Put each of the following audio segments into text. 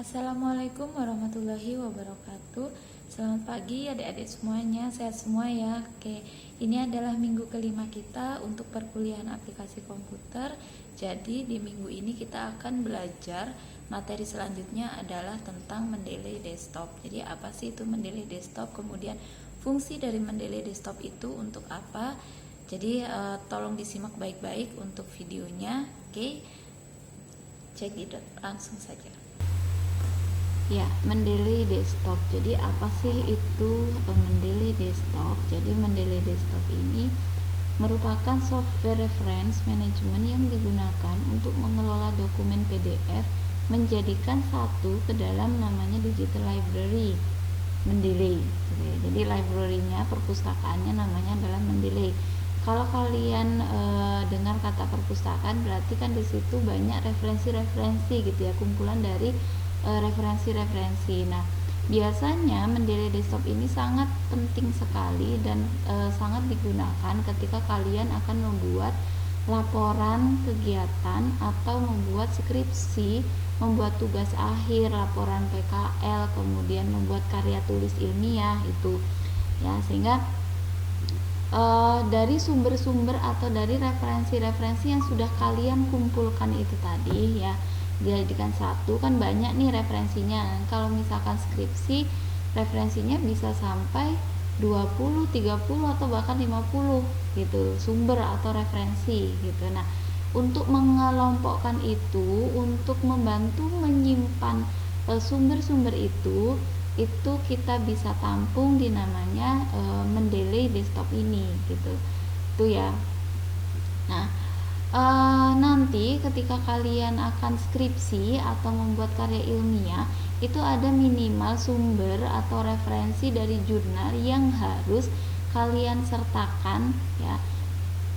Assalamualaikum warahmatullahi wabarakatuh. Selamat pagi adik-adik semuanya, sehat semua ya. Oke, ini adalah minggu kelima kita untuk perkuliahan aplikasi komputer. Jadi di minggu ini kita akan belajar materi selanjutnya adalah tentang Mendeley desktop. Jadi apa sih itu Mendeley desktop? Kemudian fungsi dari Mendeley desktop itu untuk apa? Jadi tolong disimak baik-baik untuk videonya. Oke, cekidot langsung saja. Ya, Mendeley desktop. Jadi apa sih itu Mendeley desktop? Jadi Mendeley desktop ini merupakan software reference management yang digunakan untuk mengelola dokumen PDF menjadikan satu ke dalam namanya digital library Mendeley. Jadi library-nya, perpustakaannya namanya adalah Mendeley. Kalau kalian dengar kata perpustakaan, berarti kan di situ banyak referensi-referensi gitu ya, kumpulan dari referensi-referensi. Nah, biasanya Mendeley desktop ini sangat penting sekali dan sangat digunakan ketika kalian akan membuat laporan kegiatan atau membuat skripsi, membuat tugas akhir, laporan PKL, kemudian membuat karya tulis ilmiah itu ya, sehingga dari sumber-sumber atau dari referensi-referensi yang sudah kalian kumpulkan itu tadi ya, dijadikan satu, kan banyak nih referensinya. Kalau misalkan skripsi, referensinya bisa sampai 20, 30 atau bahkan 50 gitu, sumber atau referensi gitu. Nah, untuk mengelompokkan itu, untuk membantu menyimpan sumber-sumber itu kita bisa tampung di namanya Mendeley desktop ini gitu. Itu ya. Nah, nanti ketika kalian akan skripsi atau membuat karya ilmiah, itu ada minimal sumber atau referensi dari jurnal yang harus kalian sertakan ya,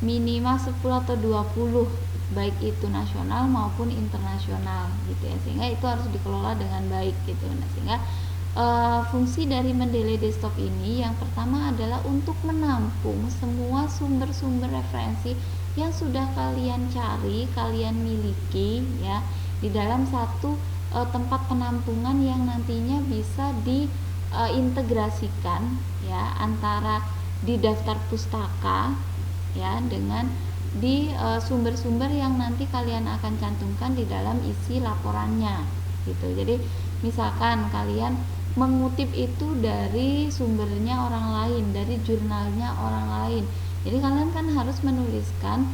minimal 10 atau 20, baik itu nasional maupun internasional gitu ya, sehingga itu harus dikelola dengan baik gitu. Nah, sehingga fungsi dari Mendeley desktop ini yang pertama adalah untuk menampung semua sumber-sumber referensi yang sudah kalian cari, kalian miliki ya, di dalam satu tempat penampungan yang nantinya bisa diintegrasikan ya, antara di daftar pustaka ya dengan di sumber-sumber yang nanti kalian akan cantumkan di dalam isi laporannya gitu. Jadi misalkan kalian mengutip itu dari sumbernya orang lain, dari jurnalnya orang lain, jadi kalian kan harus menuliskan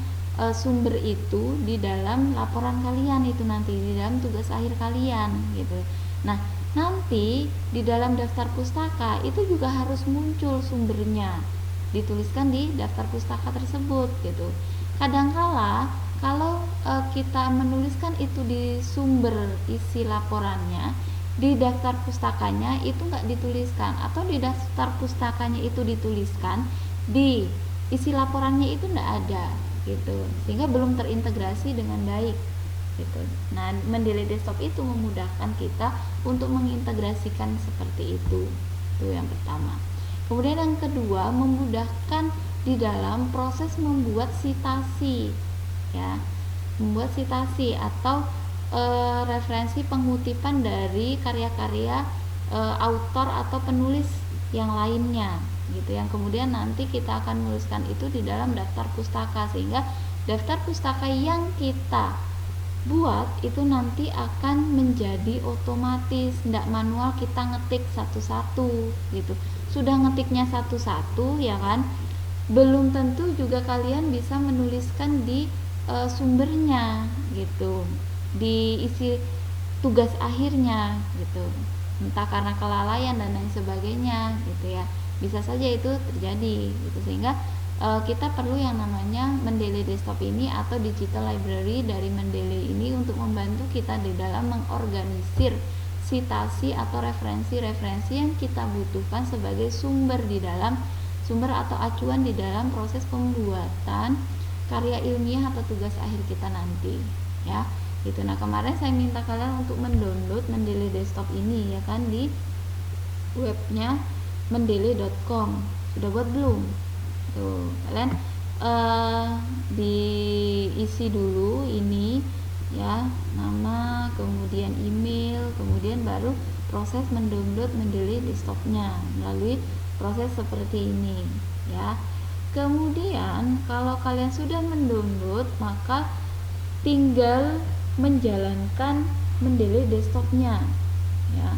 sumber itu di dalam laporan kalian itu nanti, di dalam tugas akhir kalian gitu. Nah, nanti di dalam daftar pustaka itu juga harus muncul sumbernya, dituliskan di daftar pustaka tersebut gitu. Kadangkala kalau kita menuliskan itu di sumber isi laporannya, di daftar pustakanya itu nggak dituliskan, atau di daftar pustakanya itu dituliskan, di isi laporannya itu nggak ada gitu, sehingga belum terintegrasi dengan baik gitu. Nah, Mendeley desktop itu memudahkan kita untuk mengintegrasikan seperti itu yang pertama. Kemudian yang kedua, memudahkan di dalam proses membuat sitasi ya, membuat sitasi atau referensi pengutipan dari karya-karya autor atau penulis yang lainnya gitu, yang kemudian nanti kita akan menuliskan itu di dalam daftar pustaka, sehingga daftar pustaka yang kita buat itu nanti akan menjadi otomatis, tidak manual kita ngetik satu-satu gitu. Sudah ngetiknya satu-satu ya kan, belum tentu juga kalian bisa menuliskan di sumbernya gitu, di isi tugas akhirnya gitu, entah karena kelalaian dan lain sebagainya gitu ya, bisa saja itu terjadi gitu. Sehingga kita perlu yang namanya Mendeley desktop ini atau digital library dari Mendeley ini untuk membantu kita di dalam mengorganisir sitasi atau referensi-referensi yang kita butuhkan sebagai sumber atau acuan di dalam proses pembuatan karya ilmiah atau tugas akhir kita nanti ya gitu. Nah, kemarin saya minta kalian untuk mendownload Mendeley desktop ini ya kan, di webnya mendeley.com. Sudah buat belum? Tuh, kalian diisi dulu ini ya, nama, kemudian email, kemudian kemudian baru proses mendownload mendelete desktopnya melalui proses seperti ini ya. Kemudian kalau kalian sudah mendownload, maka tinggal menjalankan mendelete desktopnya ya.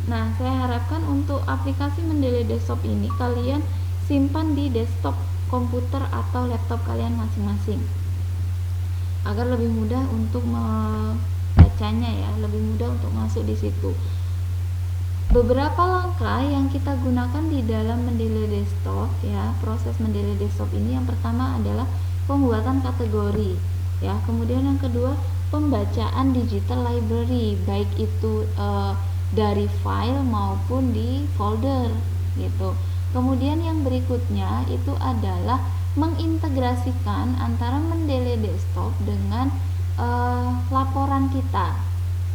Nah, saya harapkan untuk aplikasi mendelete desktop ini kalian simpan di desktop komputer atau laptop kalian masing-masing agar lebih mudah untuk membacanya ya, lebih mudah untuk masuk di situ. Beberapa langkah yang kita gunakan di dalam mendelete desktop ya, proses mendelete desktop ini yang pertama adalah pembuatan kategori ya, kemudian yang kedua pembacaan digital library baik itu dari file maupun di folder gitu. Kemudian yang berikutnya itu adalah mengintegrasikan antara mendelete desktop dengan laporan kita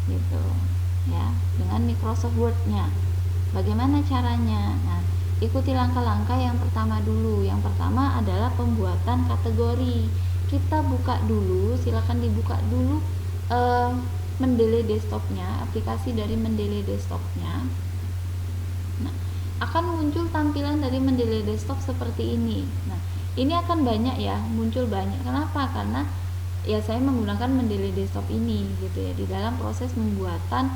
gitu ya, dengan Microsoft Word-nya. Bagaimana caranya? Nah, ikuti langkah-langkah yang pertama dulu. Yang pertama adalah pembuatan kategori. Kita buka dulu, silakan dibuka dulu mendelete desktopnya, aplikasi dari mendelete desktopnya. Nah, akan muncul tampilan dari mendelete desktop seperti ini. Nah, ini akan banyak ya, muncul banyak. Kenapa? Karena ya saya menggunakan mendelete desktop ini gitu ya di dalam proses pembuatan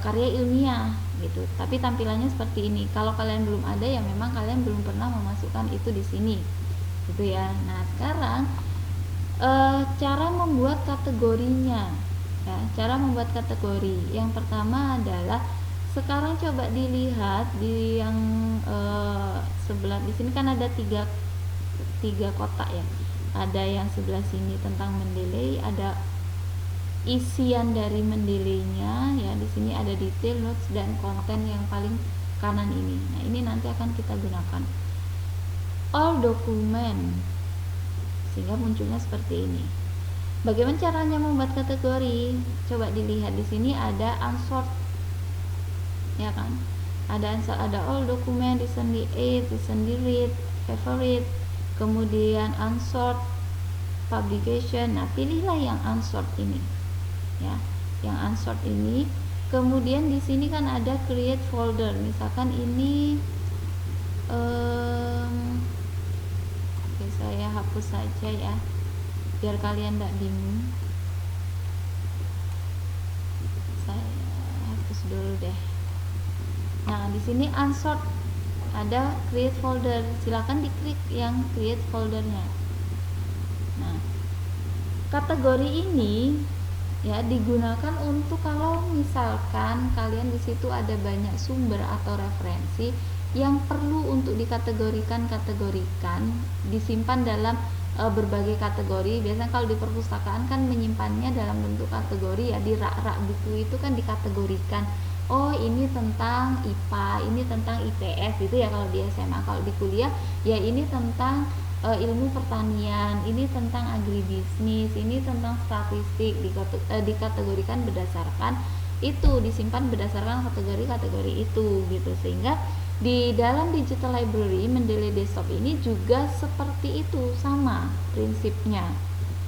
karya ilmiah gitu. Tapi tampilannya seperti ini. Kalau kalian belum ada ya memang kalian belum pernah memasukkan itu di sini gitu ya. Nah, sekarang cara membuat kategorinya ya, cara membuat kategori yang pertama adalah sekarang coba dilihat di yang sebelah di sini kan ada tiga kotak ya, ada yang sebelah sini tentang mendelete, ada isian dari mendelete-nya ya, di sini ada detail, notes, dan konten yang paling kanan ini. Nah, ini nanti akan kita gunakan all document sehingga munculnya seperti ini. Bagaimana caranya membuat kategori? Coba dilihat di sini ada unsort ya kan, ada all document, recently add, recently read, favorite, kemudian unsort, publication. Nah, pilihlah yang unsort ini ya, yang unsort ini. Kemudian di sini kan ada create folder, misalkan ini oke, saya hapus saja ya biar kalian tidak bingung. Saya hapus dulu deh. Nah, di sini unsort ada create folder, silakan diklik yang create foldernya. Nah, kategori ini ya digunakan untuk kalau misalkan kalian di situ ada banyak sumber atau referensi yang perlu untuk dikategorikan, disimpan dalam berbagai kategori. Biasanya kalau di perpustakaan kan menyimpannya dalam bentuk kategori ya, di rak-rak buku itu kan dikategorikan. Oh, ini tentang IPA, ini tentang IPS gitu ya kalau di SMA. Kalau di kuliah ya ini tentang ilmu pertanian, ini tentang agribisnis, ini tentang statistik, dikategorikan berdasarkan itu, disimpan berdasarkan kategori-kategori itu gitu. Sehingga di dalam digital library mendelete desktop ini juga seperti itu, sama prinsipnya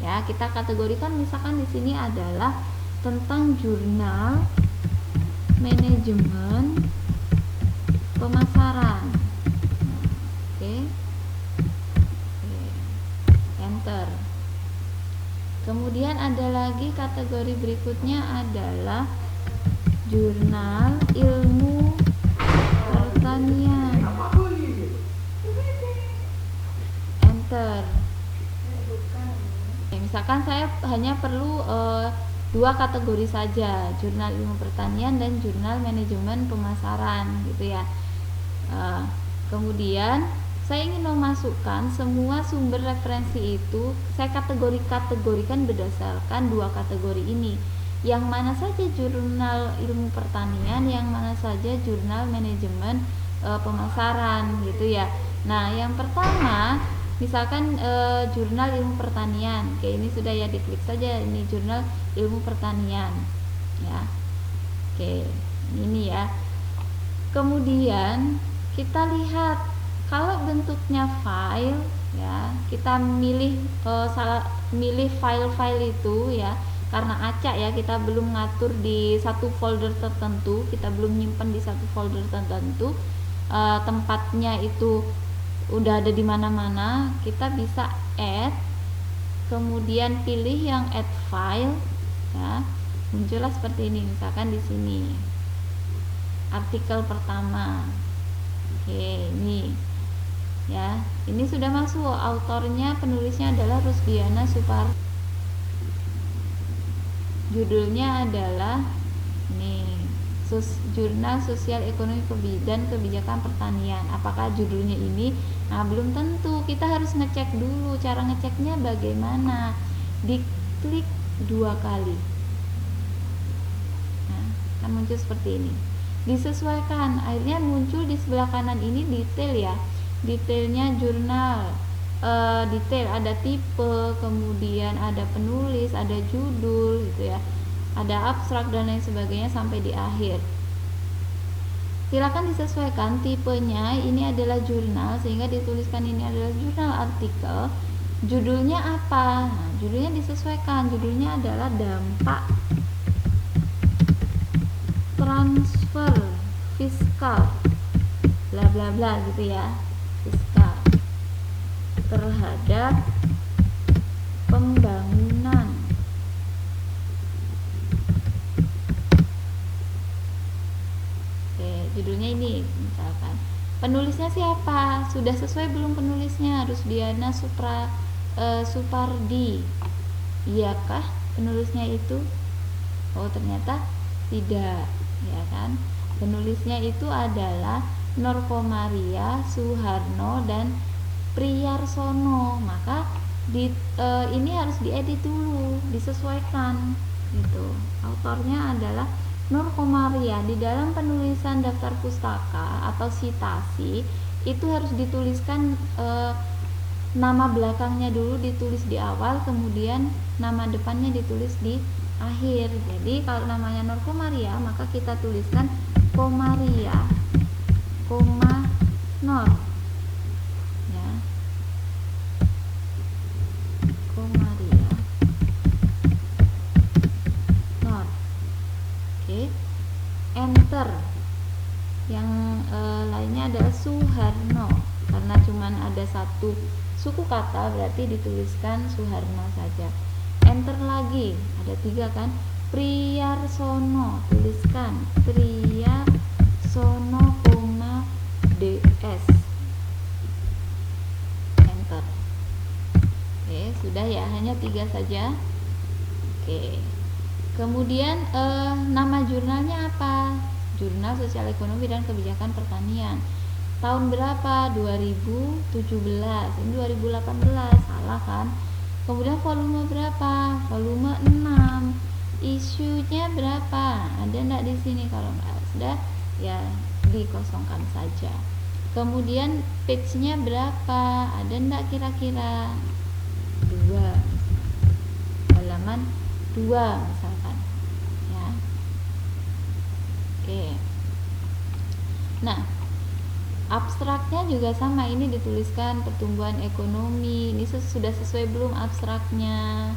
ya. Kita kategorikan misalkan di sini adalah tentang jurnal manajemen pemasaran. Oke. Enter. Kemudian ada lagi kategori berikutnya adalah jurnal ilmu pertanian. Enter. Ya, misalkan saya hanya perlu dua kategori saja, jurnal ilmu pertanian dan jurnal manajemen pemasaran gitu ya. Kemudian saya ingin memasukkan semua sumber referensi itu, saya kategorikan berdasarkan dua kategori ini. Yang mana saja jurnal ilmu pertanian, yang mana saja jurnal manajemen pemasaran gitu ya. Nah, yang pertama misalkan jurnal ilmu pertanian. Oke, ini sudah ya, diklik saja ini jurnal ilmu pertanian ya. Oke, ini ya. Kemudian kita lihat kalau bentuknya file ya, kita milih milih file-file itu ya. karena acak ya, kita belum ngatur di satu folder tertentu, kita belum nyimpen di satu folder tertentu, tempatnya itu udah ada di mana-mana, kita bisa add, kemudian pilih yang add file ya, muncullah seperti ini, misalkan di sini artikel pertama. Oke, ini ya, ini sudah masuk, autornya, penulisnya adalah Rusdiana Supar, judulnya adalah nih, Jurnal Sosial Ekonomi dan Kebijakan Pertanian. Apakah judulnya ini? Nah, belum tentu, kita harus ngecek dulu. Cara ngeceknya bagaimana? Diklik 2 kali, nah, akan muncul seperti ini. Disesuaikan, akhirnya muncul di sebelah kanan ini detail ya, detailnya jurnal, detail, ada tipe, kemudian ada penulis, ada judul gitu ya, ada abstrak dan lain sebagainya sampai di akhir. Silakan disesuaikan tipenya, ini adalah jurnal sehingga dituliskan ini adalah jurnal artikel. Judulnya apa? Nah, judulnya disesuaikan, judulnya adalah dampak transfer fiskal bla bla bla gitu ya, fiskal terhadap pembangunan. Oke, judulnya ini misalkan. Penulisnya siapa? Sudah sesuai belum penulisnya? Rusdiana Supardi. Iyakah penulisnya itu? Oh, ternyata tidak, ya kan? Penulisnya itu adalah Norkomaria, Suharno, dan Priyarsono. Maka ini harus diedit dulu, disesuaikan gitu. Autornya adalah Norkomaria. Di dalam penulisan daftar pustaka atau citasi itu harus dituliskan nama belakangnya dulu ditulis di awal, kemudian nama depannya ditulis di akhir. Jadi kalau namanya Norkomaria maka kita tuliskan Komaria, koma Nor ya, Komaria Nor. Oke, enter. Yang lainnya adalah Suharno, karena cuman ada satu suku kata berarti dituliskan Suharno saja. Enter lagi, ada 3 kan. Priyarsono, tuliskan Priyarsono, DS. Enter. Oke, sudah ya, hanya 3 saja. Oke, kemudian nama jurnalnya apa? Jurnal Sosial Ekonomi dan Kebijakan Pertanian. Tahun berapa? 2017. Ini 2018, salah kan? Kemudian volume berapa? Volume 6. Isunya berapa? Ada enggak di sini? Kalau enggak sudah ya dikosongkan saja. Kemudian page-nya berapa? Ada enggak kira-kira? 2. Halaman 2 misalkan. Ya. Oke. Nah, abstraknya juga sama, ini dituliskan pertumbuhan ekonomi. Ini sudah sesuai belum abstraknya?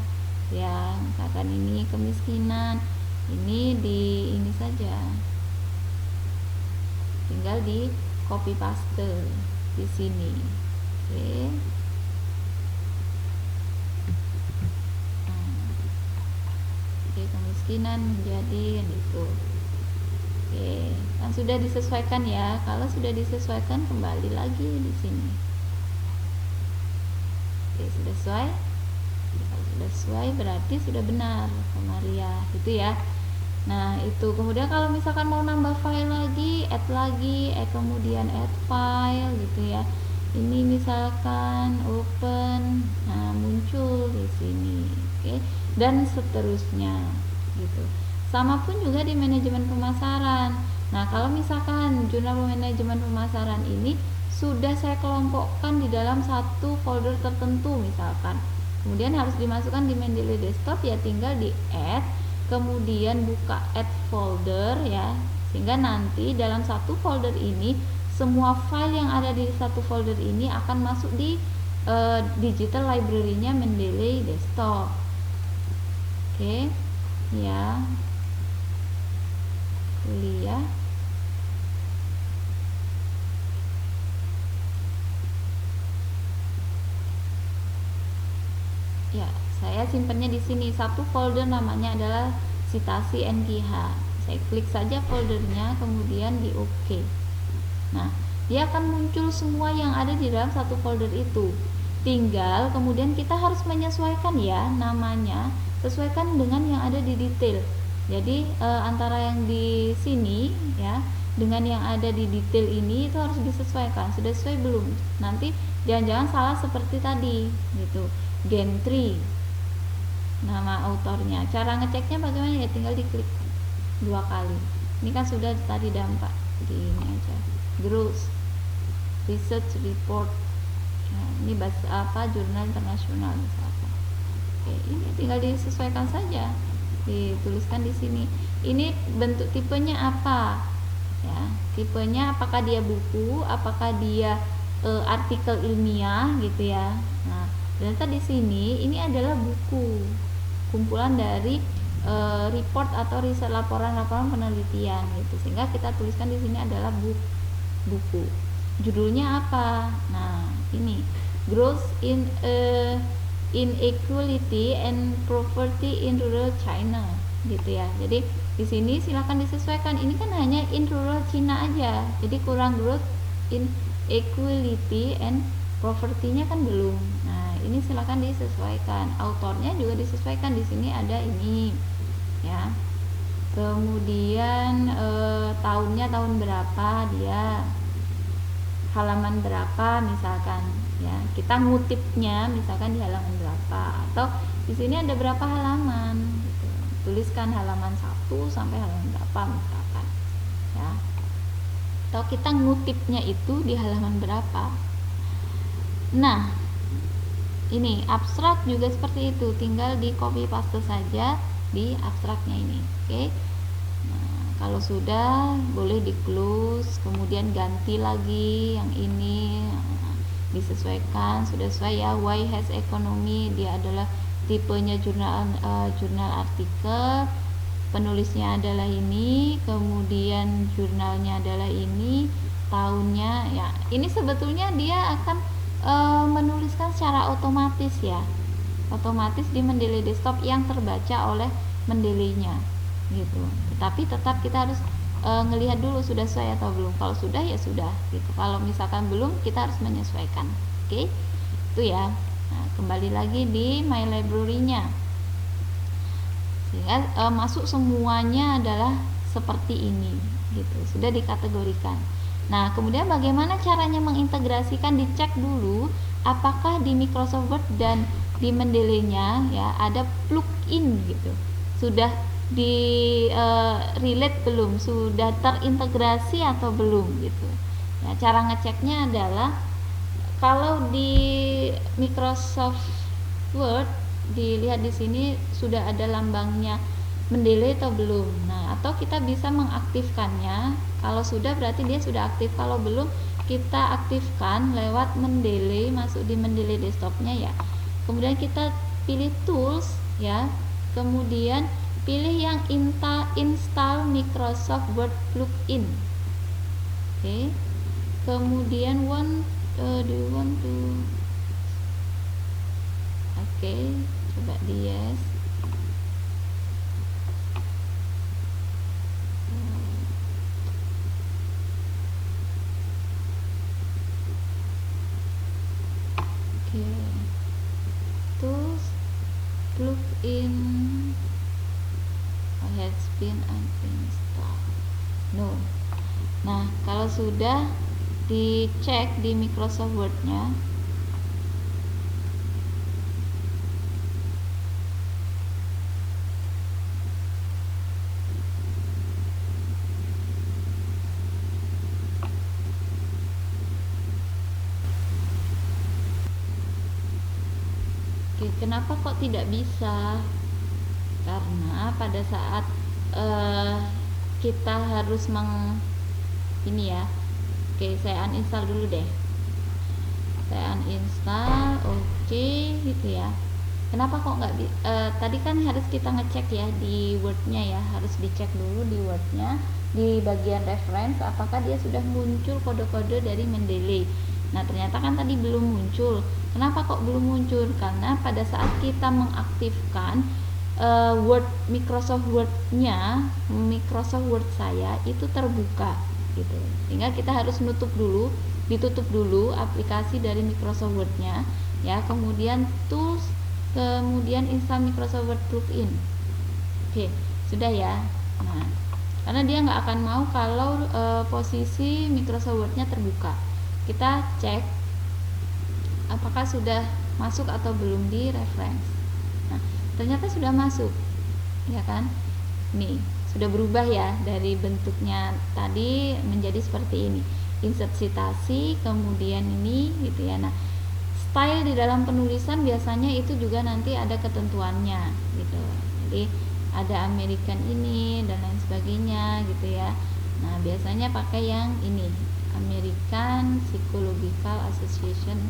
Ya, misalkan ini kemiskinan, ini saja, tinggal di copy paste di sini. Oke. Oke, kemiskinan menjadi itu. Oke, kan sudah disesuaikan ya. Kalau sudah disesuaikan kembali lagi di sini. Oke, sudah sesuai. Kalau sudah sesuai berarti sudah benar Komaria gitu ya. Nah, itu kemudian kalau misalkan mau nambah file lagi, kemudian add file gitu ya. Ini misalkan open, nah muncul di sini. Oke, dan seterusnya gitu. Sama pun juga di manajemen pemasaran. Nah, kalau misalkan jurnal manajemen pemasaran ini sudah saya kelompokkan di dalam satu folder tertentu misalkan, kemudian harus dimasukkan di Mendeley Desktop, ya tinggal di add, kemudian buka add folder ya, sehingga nanti dalam satu folder ini semua file yang ada di satu folder ini akan masuk di digital library-nya Mendeley Desktop. Oke, ya, kuliah. Ya, saya simpannya di sini. Satu folder namanya adalah Citasi NGH. Saya klik saja foldernya, kemudian di OK. Nah, dia akan muncul semua yang ada di dalam satu folder itu. Tinggal kemudian kita harus menyesuaikan ya namanya, sesuaikan dengan yang ada di detail. Jadi antara yang di sini ya dengan yang ada di detail ini itu harus disesuaikan. Sudah sesuai belum? Nanti jangan-jangan salah seperti tadi gitu. Gentry nama autornya. Cara ngeceknya bagaimana ya? Tinggal diklik 2 kali. Ini kan sudah tadi dampak di ini aja. Gross research report. Nah, ini bahasa apa? Jurnal internasional misalkan. Oke, ini tinggal disesuaikan saja. Dituliskan di sini. Ini bentuk tipenya apa? Ya, tipenya apakah dia buku, apakah dia artikel ilmiah gitu ya. Nah, ternyata di sini ini adalah buku. Kumpulan dari report atau riset laporan-laporan penelitian gitu. Sehingga kita tuliskan di sini adalah buku. Judulnya apa? Nah, ini Growth in Inequality and Poverty in Rural China gitu ya. Jadi di sini silakan disesuaikan. Ini kan hanya in rural China aja. Jadi kurang growth in equality and poverty-nya kan belum. Nah, ini silakan disesuaikan. Autornya juga disesuaikan. Di sini ada ini ya. Kemudian tahunnya tahun berapa dia, halaman berapa misalkan ya, kita ngutipnya misalkan di halaman berapa, atau di sini ada berapa halaman gitu. Tuliskan halaman 1 sampai halaman berapa misalkan ya, atau kita ngutipnya itu di halaman berapa. Nah, ini abstrak juga seperti itu, tinggal di copy paste saja di abstraknya ini. Oke. Kalau sudah boleh di close, kemudian ganti lagi yang ini, disesuaikan. Sudah sesuai ya. Why has economy, dia adalah tipenya jurnal artikel, penulisnya adalah ini, kemudian jurnalnya adalah ini, tahunnya ya. Ini sebetulnya dia akan menuliskan secara otomatis ya, otomatis di Mendeley desktop yang terbaca oleh Mendeley-nya gitu. Tetapi tetap kita harus ngelihat dulu sudah sesuai atau belum. Kalau sudah ya sudah gitu. Kalau misalkan belum, kita harus menyesuaikan. Oke, itu ya. Nah, kembali lagi di My Library-nya. Sehingga masuk semuanya adalah seperti ini gitu. Sudah dikategorikan. Nah, kemudian bagaimana caranya mengintegrasikan? Dicek dulu apakah di Microsoft Word dan di Mendeley-nya ya ada plugin gitu. Sudah di relate belum, sudah terintegrasi atau belum gitu ya. Cara ngeceknya adalah kalau di Microsoft Word dilihat di sini sudah ada lambangnya Mendeley atau belum. Nah, atau kita bisa mengaktifkannya. Kalau sudah berarti dia sudah aktif, kalau belum kita aktifkan lewat Mendeley, masuk di Mendeley desktopnya ya. Kemudian kita pilih tools ya, kemudian pilih yang install Microsoft Word plugin. Oke. Kemudian do you want to coba di yes. Tools plugin has been uninstalled. No. Nah, kalau sudah dicek di Microsoft Word-nya, kenapa kok tidak bisa? Karena pada saat kita harus ini ya. Oke, saya uninstall dulu deh. Saya uninstall, oke gitu ya. Kenapa kok nggak tadi kan harus kita ngecek ya di Word-nya ya, harus dicek dulu di Word-nya di bagian reference apakah dia sudah muncul kode-kode dari Mendeley. Nah, ternyata kan tadi belum muncul. Kenapa kok belum muncul? Karena pada saat kita mengaktifkan Word Microsoft Word-nya, Microsoft Word saya itu terbuka gitu. Sehingga kita harus ditutup dulu aplikasi dari Microsoft Word-nya ya, kemudian tools, kemudian install Microsoft Word plugin. Oke, sudah ya. Nah, karena dia nggak akan mau kalau posisi Microsoft Word-nya terbuka. Kita cek apakah sudah masuk atau belum di reference. Nah, ternyata sudah masuk, ya kan? Nih, sudah berubah ya dari bentuknya tadi menjadi seperti ini. Insert citasi, kemudian ini gitu ya. Nah, style di dalam penulisan biasanya itu juga nanti ada ketentuannya gitu. Jadi ada American ini dan lain sebagainya gitu ya. Nah, biasanya pakai yang ini, American Psychological Association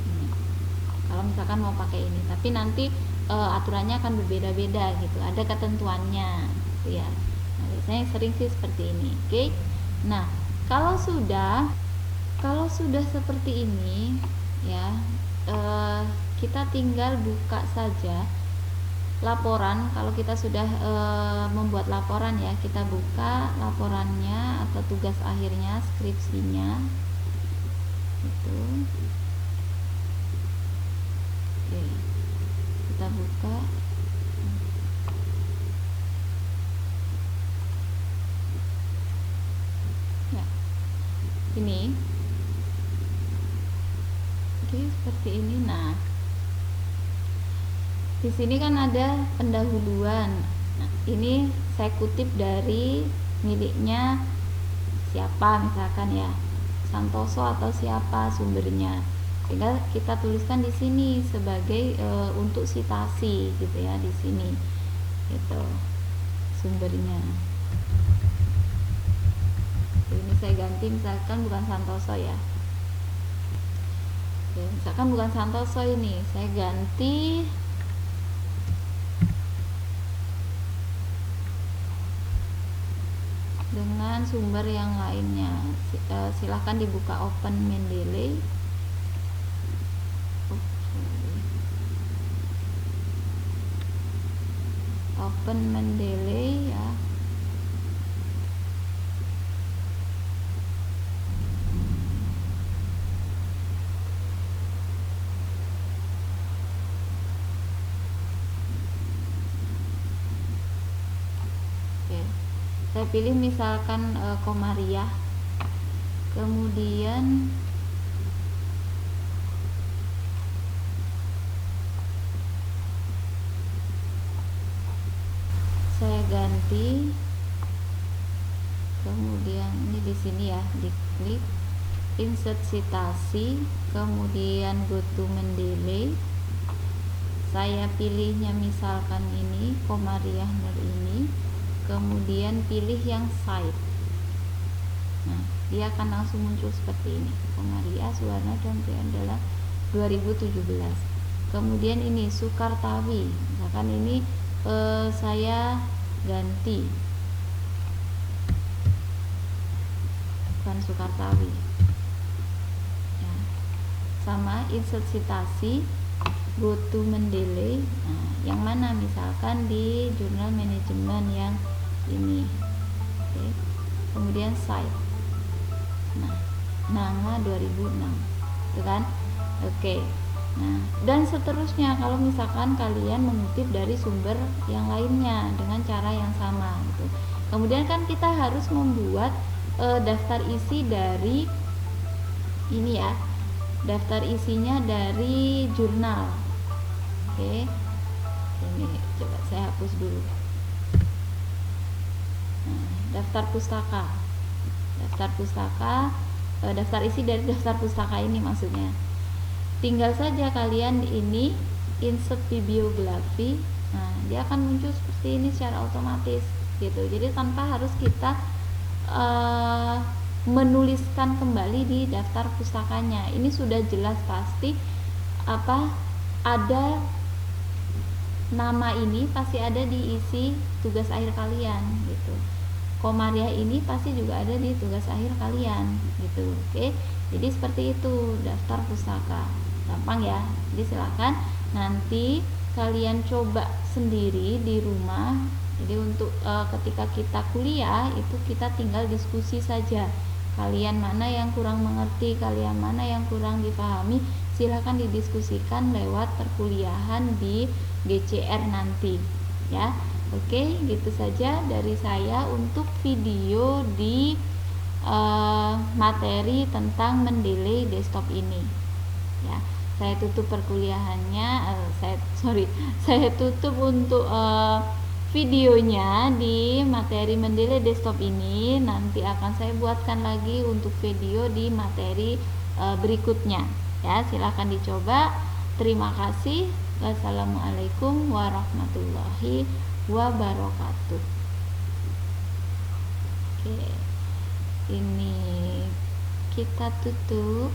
ini. Kalau misalkan mau pakai ini, tapi nanti aturannya akan berbeda-beda gitu. Ada ketentuannya gitu ya. Nah, biasanya sering sih seperti ini. Oke. Nah, kalau sudah seperti ini ya, kita tinggal buka saja laporan. Kalau kita sudah membuat laporan ya, kita buka laporannya atau tugas akhirnya, skripsinya itu. Oke, kita buka. Ya, ini. Oke, seperti ini. Nah, di sini kan ada pendahuluan. Nah, ini saya kutip dari miliknya siapa, misalkan ya Santoso atau siapa sumbernya. Sehingga kita tuliskan di sini sebagai untuk citasi gitu ya, di sini gitu sumbernya. Ini saya ganti misalkan bukan Santoso ya. Oke, misalkan bukan Santoso, ini saya ganti dengan sumber yang lainnya. Silahkan dibuka Open Mendeley. Open Mendeley ya. Saya pilih misalkan Komariah, kemudian saya ganti, kemudian ini di sini ya, diklik insert citasi, kemudian go to Mendeley. Saya pilihnya misalkan ini Komariah Nur ini, kemudian pilih yang site. Nah, dia akan langsung muncul seperti ini, Komariah Suwarna dan Priandala 2017. Kemudian ini Sukartawi, misalkan ini saya ganti bukan Sukartawi ya. Sama insert citasi, go to Mendeley. Nah, yang mana misalkan di jurnal manajemen yang ini. Oke. Kemudian site. Nah, Nanga 2006. Itu kan? Oke. Nah, dan seterusnya kalau misalkan kalian mengutip dari sumber yang lainnya dengan cara yang sama gitu. Kemudian kan kita harus membuat daftar isi dari ini ya. Daftar isinya dari jurnal. Oke. Ini coba saya hapus dulu. Nah, daftar pustaka, daftar isi dari daftar pustaka ini maksudnya. Tinggal saja kalian ini insert bibliografi. Nah, dia akan muncul seperti ini secara otomatis gitu. Jadi tanpa harus kita menuliskan kembali di daftar pustakanya. Ini sudah jelas pasti ada nama ini pasti ada di isi tugas akhir kalian gitu. Komariah ini pasti juga ada di tugas akhir kalian gitu. Oke, jadi seperti itu daftar pustaka, gampang ya. Jadi silakan nanti kalian coba sendiri di rumah. Jadi untuk ketika kita kuliah itu kita tinggal diskusi saja, kalian mana yang kurang mengerti, kalian mana yang kurang dipahami, silahkan didiskusikan lewat perkuliahan di GCR nanti ya. Oke, gitu saja dari saya untuk video di materi tentang mendelay desktop ini ya. Saya tutup perkuliahannya, saya tutup untuk videonya di materi mendelay desktop ini. Nanti akan saya buatkan lagi untuk video di materi berikutnya ya. Silahkan dicoba. Terima kasih. Wassalamualaikum warahmatullahi wabarakatuh. Oke, ini kita tutup.